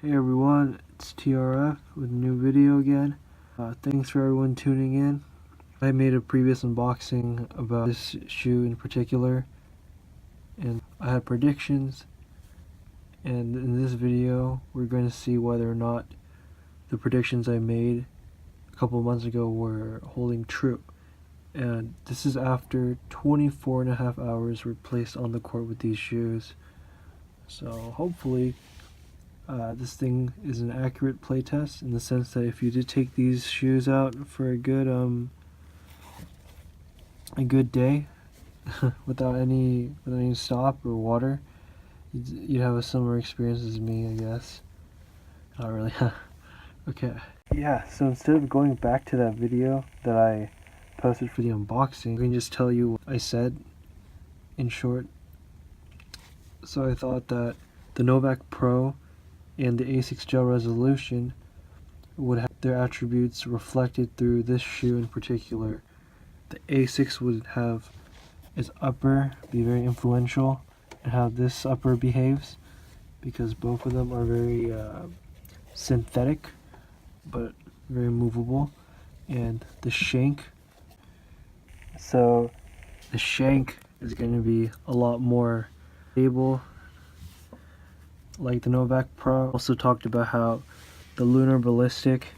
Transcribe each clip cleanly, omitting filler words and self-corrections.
Hey everyone, it's TRF with a new video again. Thanks for everyone tuning in. I made a previous unboxing about this shoe in particular, and I had predictions, and in this video we're going to see whether or not the predictions I made a couple of months ago were holding true. And this is after 24.5 hours were placed on the court with these shoes. So hopefully this thing is an accurate playtest in the sense that if you did take these shoes out for a good day without any stop or water, you'd have a similar experience as me, I guess. Not really. Okay. Yeah, so instead of going back to that video that I posted for the unboxing, I can just tell you what I said in short. So I thought that the Novak Pro and the A6 Gel Resolution would have their attributes reflected through this shoe in particular. The A6 would have its upper be very influential in how this upper behaves, because both of them are very synthetic but very movable. And the shank, so the shank is going to be a lot more stable, like the Novak Pro. Also talked about how the Lunar Ballistic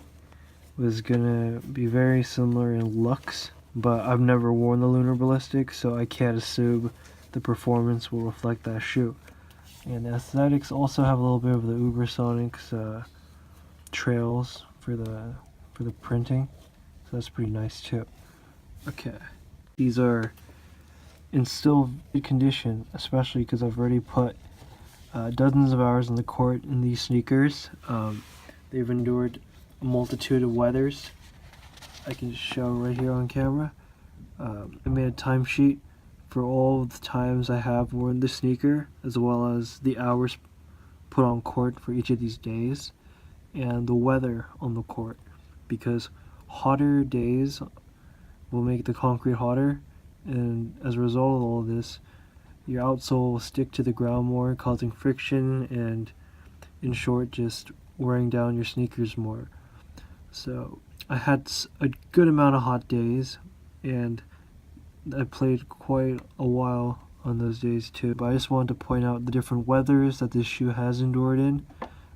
was gonna be very similar in looks, but I've never worn the Lunar Ballistic, so I can't assume the performance will reflect that shoe. And the aesthetics also have a little bit of the Ubersonics trails for the printing, so that's pretty nice too. Okay, these are in still good condition, especially because I've already put dozens of hours on the court in these sneakers. They've endured a multitude of weathers. I can just show right here on camera. I made a timesheet for all the times I have worn the sneaker, as well as the hours put on court for each of these days, and the weather on the court, because hotter days will make the concrete hotter, and as a result of all of this, your outsole will stick to the ground more, causing friction and, in short, just wearing down your sneakers more. So I had a good amount of hot days, and I played quite a while on those days too. But I just wanted to point out the different weathers that this shoe has endured in,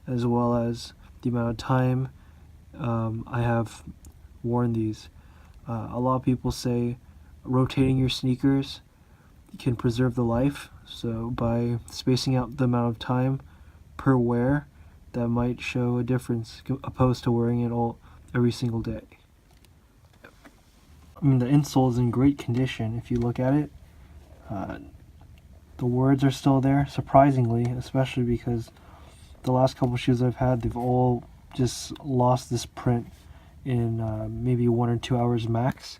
as well as the amount of time I have worn these. A lot of people say rotating your sneakers can preserve the life, so by spacing out the amount of time per wear, that might show a difference opposed to wearing it all every single day. I mean, the insole is in great condition if you look at it. The words are still there, surprisingly, especially because the last couple shoes I've had, they've all just lost this print in maybe 1 or 2 hours max.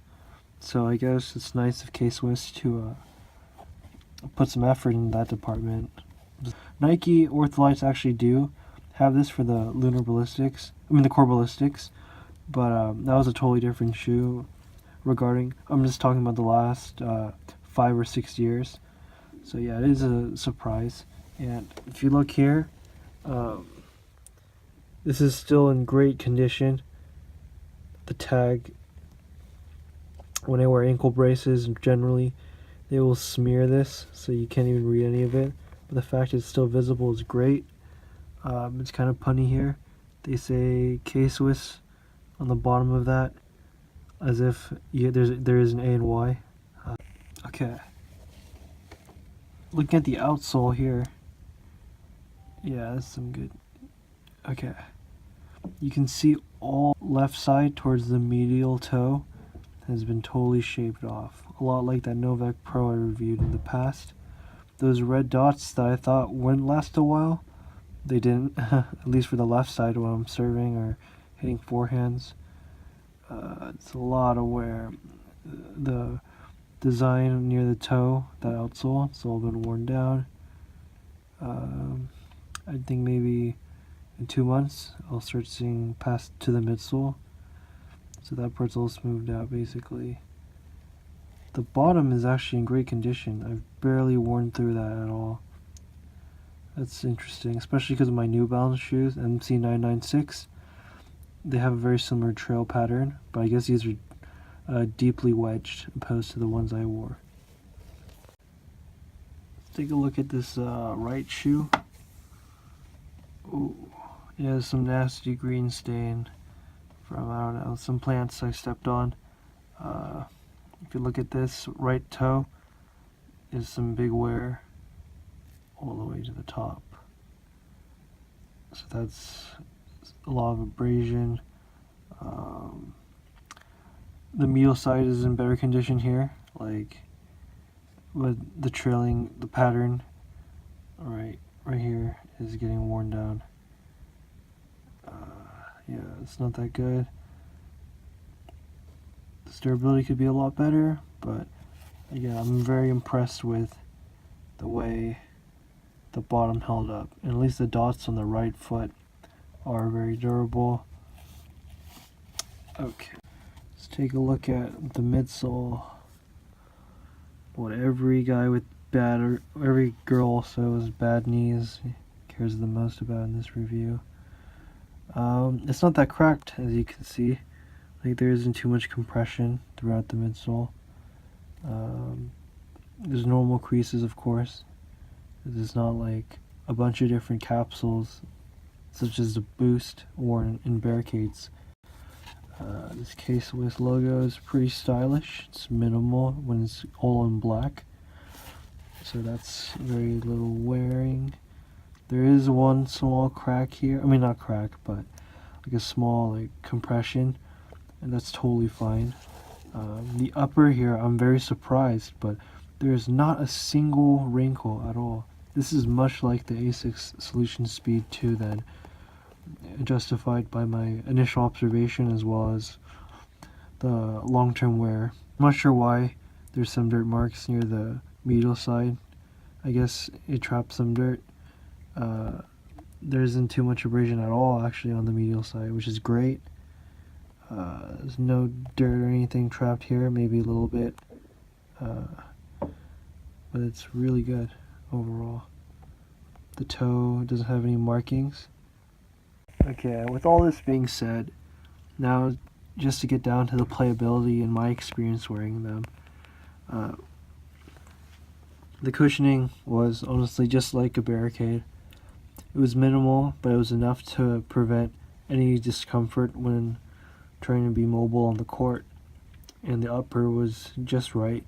So I guess it's nice of KSwisss to put some effort in that department. Nike Ortholites actually do have this for the Lunar Ballistics, the Core Ballistics, but that was a totally different shoe regarding, I'm just talking about the last 5 or 6 years. So yeah, it is a surprise. And if you look here, this is still in great condition. The tag, when I wear ankle braces, generally they will smear this so you can't even read any of it, but the fact it's still visible is great. It's kind of punny here. They say KSwisss on the bottom of that, as if there is an A and Y. Okay. Looking at the outsole here, yeah, that's some good. Okay. You can see all left side towards the medial toe has been totally shaved off. A lot like that Novak Pro I reviewed in the past. Those red dots that I thought wouldn't last a while, they didn't, at least for the left side when I'm serving or hitting forehands. It's a lot of wear. The design near the toe, that outsole, it's all been worn down. I think maybe in 2 months I'll start seeing past to the midsole. So that part's all smoothed out basically. The bottom is actually in great condition. I've barely worn through that at all. That's interesting, especially because of my New Balance shoes, MC996. They have a very similar trail pattern, but I guess these are deeply wedged opposed to the ones I wore. Let's take a look at this right shoe. Ooh, it has some nasty green stain from, I don't know, some plants I stepped on. If you look at this right toe, is some big wear all the way to the top. So that's a lot of abrasion. The medial side is in better condition here, like with the trailing, the pattern right here is getting worn down. Yeah, it's not that good. The durability could be a lot better, but yeah, I'm very impressed with the way the bottom held up. And at least the dots on the right foot are very durable. Okay, let's take a look at the midsole. What every guy with bad, or every girl also with bad knees cares the most about in this review. It's not that cracked, as you can see. Like, there isn't too much compression throughout the midsole. There's normal creases, of course. It's not like a bunch of different capsules, such as the Boost or in Barricades. This KSwisss logo is pretty stylish. It's minimal when it's all in black, so that's very little wearing. There is one small crack here. I mean, not crack, but like a small like compression, and that's totally fine. The upper here, I'm very surprised, but there's not a single wrinkle at all. This is much like the ASICS Solution Speed 2 then, justified by my initial observation as well as the long-term wear. I'm not sure why there's some dirt marks near the medial side. I guess it trapped some dirt. There isn't too much abrasion at all actually on the medial side, which is great. There's no dirt or anything trapped here, maybe a little bit, but it's really good overall. The toe doesn't have any markings. Okay, with all this being said, now just to get down to the playability and my experience wearing them. The cushioning was honestly just like a Barricade. It was minimal, but it was enough to prevent any discomfort when trying to be mobile on the court, and the upper was just right.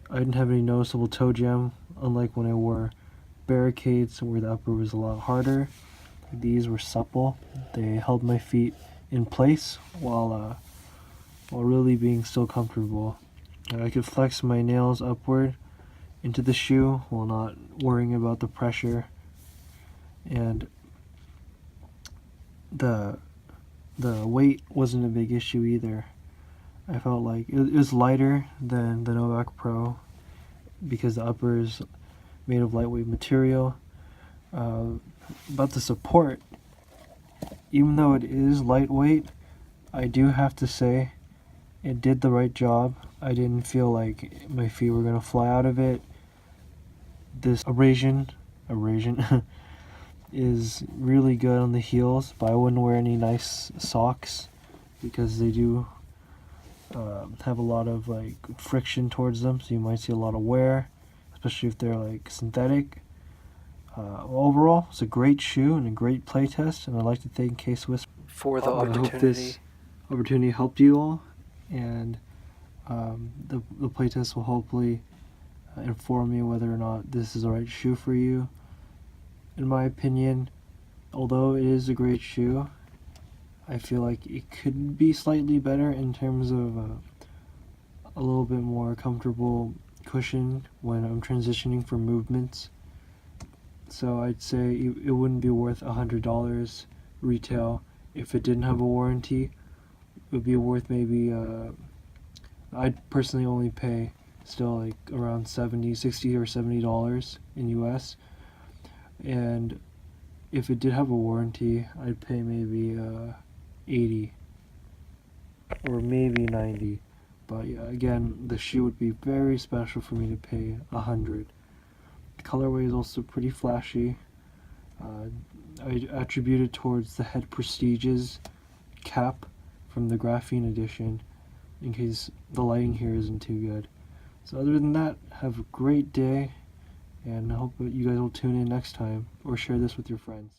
I didn't have any noticeable toe jam, unlike when I wore Barricades where the upper was a lot harder. These were supple. They held my feet in place while really being still comfortable. I could flex my nails upward into the shoe while not worrying about the pressure, and the weight wasn't a big issue either. I felt like it was lighter than the Novak Pro because the upper is made of lightweight material. About the support, even though it is lightweight, I do have to say it did the right job. I didn't feel like my feet were going to fly out of it. This abrasion is really good on the heels, but I wouldn't wear any nice socks because they do have a lot of like friction towards them, so you might see a lot of wear, especially if they're like synthetic. Overall, it's a great shoe and a great playtest, and I'd like to thank KSwisss for the opportunity. I hope this opportunity helped you all, and the playtest will hopefully inform you whether or not this is the right shoe for you. In my opinion, although it is a great shoe, I feel like it could be slightly better in terms of a little bit more comfortable cushion when I'm transitioning from movements. So I'd say it wouldn't be worth $100 retail if it didn't have a warranty. It would be worth maybe, I'd personally only pay still like around $60 or $70 in US. And if it did have a warranty, I'd pay maybe $80 or maybe $90. But yeah, again, the shoe would be very special for me to pay $100. The colorway is also pretty flashy. I attribute it towards the Head Prestige's cap from the Graphene edition, in case the lighting here isn't too good. So other than that, have a great day, and I hope that you guys will tune in next time or share this with your friends.